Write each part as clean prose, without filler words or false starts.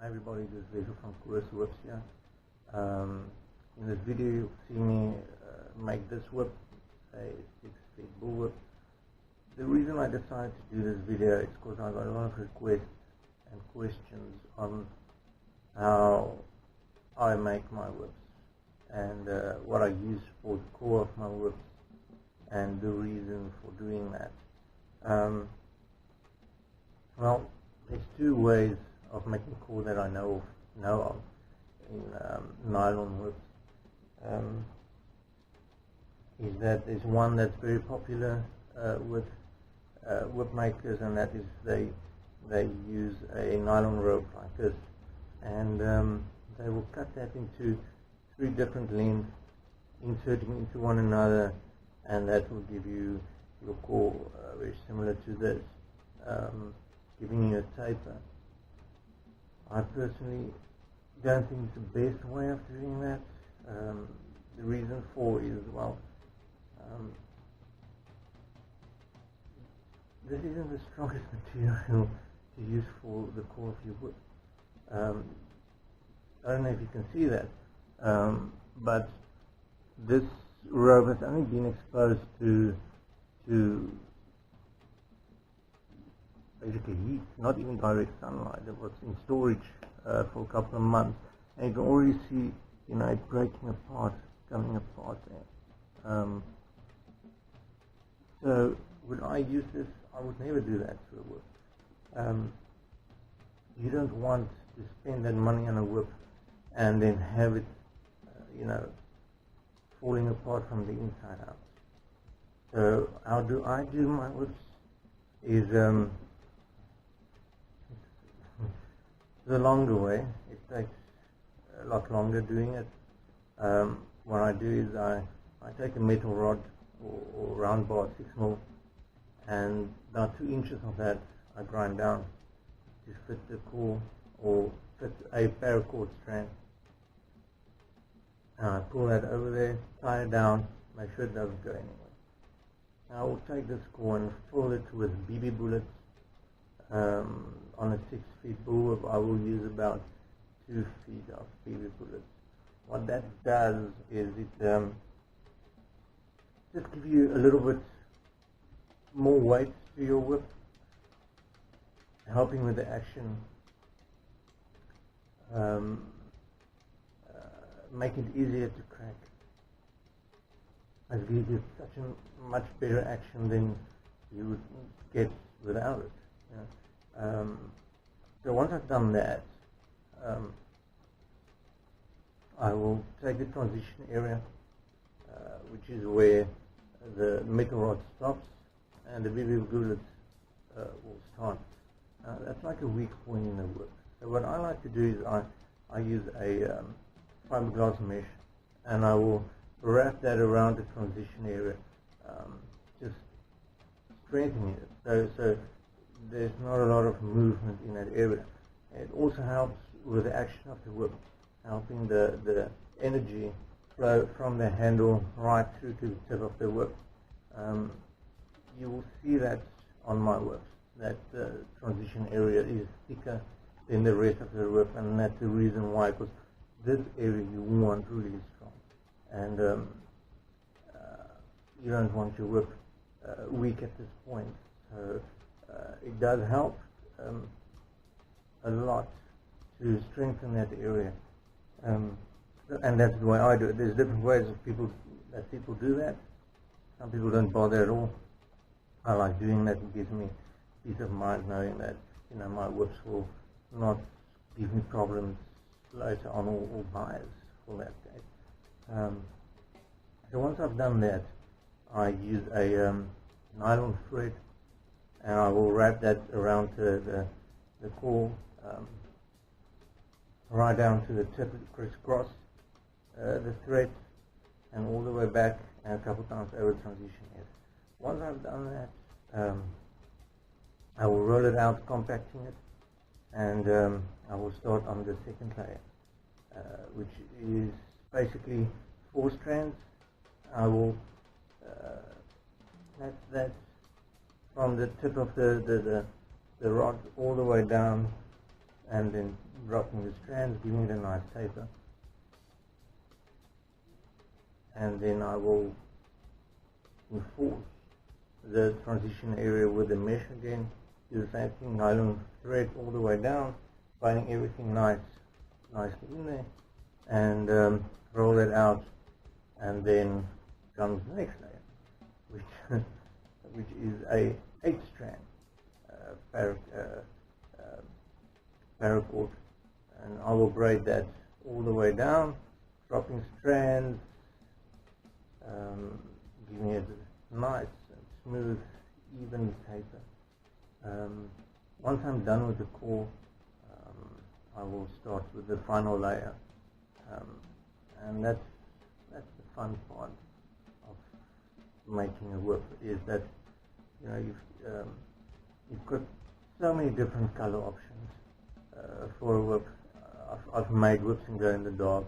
Hi everybody, this is Wessel from Cöhrs Whips here. In this video you'll see me make this whip, a 6-feet bull whip. The reason I decided to do this video is because I got a lot of requests and questions on how I make my whips and what I use for the core of my whips and the reason for doing that. Well, there's two ways of making core that I know of in nylon whips. Is that there's one that's very popular with whip makers, and that is they use a nylon rope like this, and they will cut that into 3 different lengths, inserting into one another, and that will give you your core very similar to this, giving you a taper. I personally don't think it's the best way of doing that. The reason for is, well, this isn't the strongest material to use for the core of your whip. I don't know if you can see that, but this rope has only been exposed to basically heat, not even direct sunlight. It was in storage for a couple of months, and you can already see, it breaking apart, coming apart there. So would I use this? I would never do that to a whip. You don't want to spend that money on a whip and then have it, falling apart from the inside out. So how do I do my whips? Is the longer way. It takes a lot longer doing it. What I do is I take a metal rod or round bar 6mm, and about 2 inches of that I grind down to fit the core or fit a paracord strand. And I pull that over there, tie it down, make sure it doesn't go anywhere. Now I will take this core and fill it with BB bullets. On a 6-feet bull whip, I will use about 2 feet of BB bullets. What that does is it just gives you a little bit more weight to your whip, helping with the action, make it easier to crack. It gives you such a much better action than you would get without it. So once I've done that, I will take the transition area, which is where the metal rod stops and the BB bullets will start. That's like a weak point in the whip. So what I like to do is I use a fiberglass mesh, and I will wrap that around the transition area, just strengthening it. So there's not a lot of movement in that area. It also helps with the action of the whip, helping the energy flow from the handle right through to the tip of the whip. You will see that on my whips, that the transition area is thicker than the rest of the whip, and that's the reason why, because this area you want really strong, and you don't want your whip weak at this point. So it does help a lot to strengthen that area, and that's the way I do it. There's different ways of people do that. Some people don't bother at all. I like doing that. It gives me peace of mind knowing that my whips will not give me problems later on, or buyers for that case. So once I've done that, I use a nylon thread, and I will wrap that around the core, right down to the tip, crisscross the thread, and all the way back, and a couple times over the transition area. Once I've done that, I will roll it out, compacting it, and I will start on the second layer, which is basically 4 strands. I will that's from the tip of the rod all the way down and then dropping the strands, giving it a nice taper. And then I will enforce the transition area with the mesh again. Do the same thing, nylon thread all the way down, finding everything nicely in there, and roll it out, and then comes the next layer, which is a 8-strand paracord, and I will braid that all the way down, dropping strands, giving it a nice and smooth, even taper. Once I'm done with the core, I will start with the final layer, and that's the fun part of making a whip, is that you've got so many different color options for a whip. I've made whips in glow in the dark,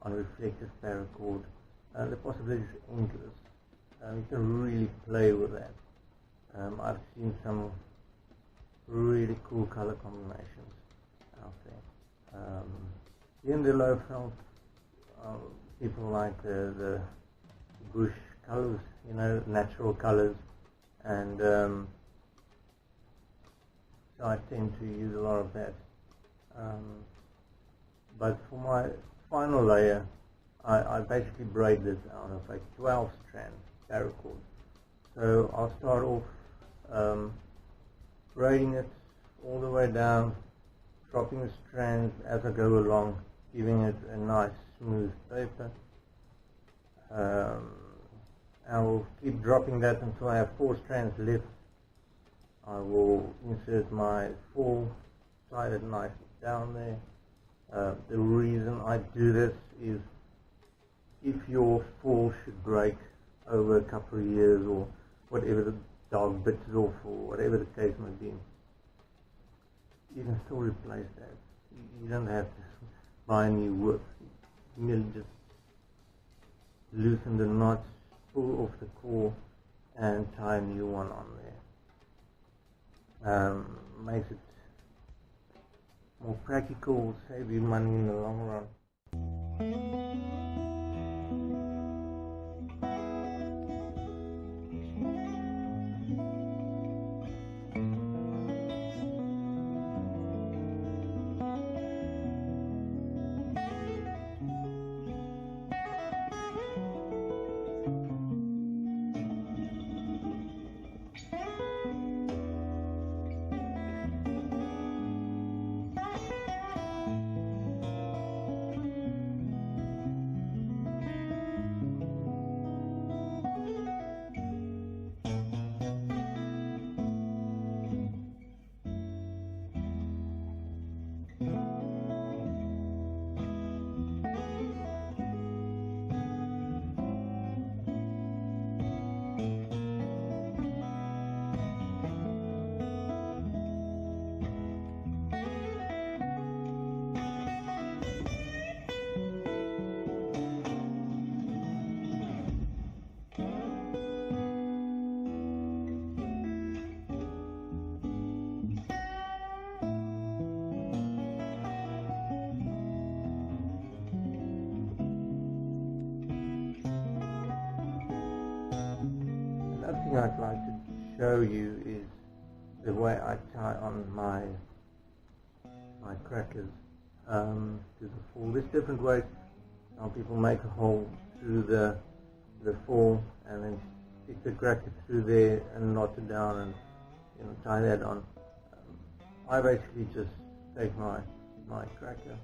on reflective paracord. The possibilities are endless. You can really play with that. I've seen some really cool color combinations out there. In the low felt, people like the bush colors, natural colors, and so I tend to use a lot of that. But for my final layer, I basically braid this out of a 12-strand paracord. So I'll start off braiding it all the way down, dropping the strands as I go along, giving it a nice smooth taper. I will keep dropping that until I have 4 strands left. I will insert my fall, slide it nicely down there. The reason I do this is if your fall should break over a couple of years, or whatever, the dog bits it off, or whatever the case may be, you can still replace that. You don't have to buy a new whip. You merely just loosen the knots, pull off the core, and tie a new one on there. Makes it more practical, save you money in the long run. Another thing I'd like to show you is the way I tie on my crackers to the fall. There's different ways. Some people make a hole through the fall and then stick the cracker through there and knot it down and tie that on. I basically just take my cracker,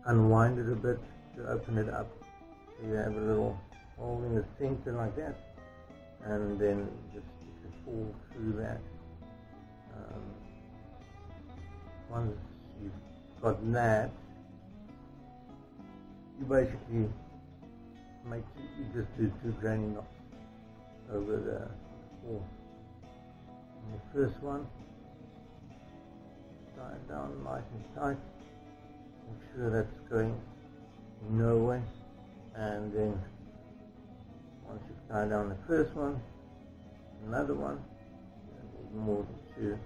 unwind it a bit to open it up, so you have a little hole in the center like that, and then just stick the fall through that. Once you've got that, you basically you just do 2 granny knots over the fall. And the first one, tie it down nice and tight, make sure that's going nowhere, and then once you've tied down the first one, another one, you don't need more than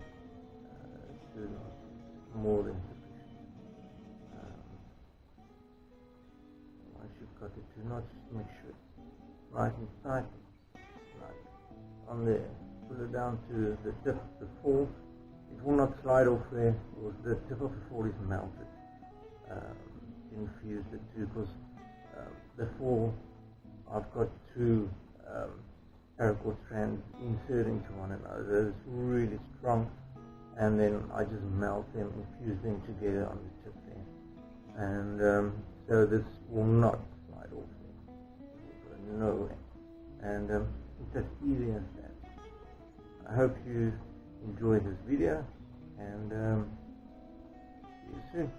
2 knots. more than sufficient. Once you've got the 2 knots, just make sure it's nice and tight. Like on there, pull it down to the tip of the fall. It will not slide off there because the tip of the fall is melted. Infuse the 2 because the fall, I've got 2 paracord strands insert into one another. It's really strong, and then I just melt them, infuse them together on the tip there, and so this will not slide off there. No way. And it's as easy as that. I hope you enjoyed this video, and see you soon.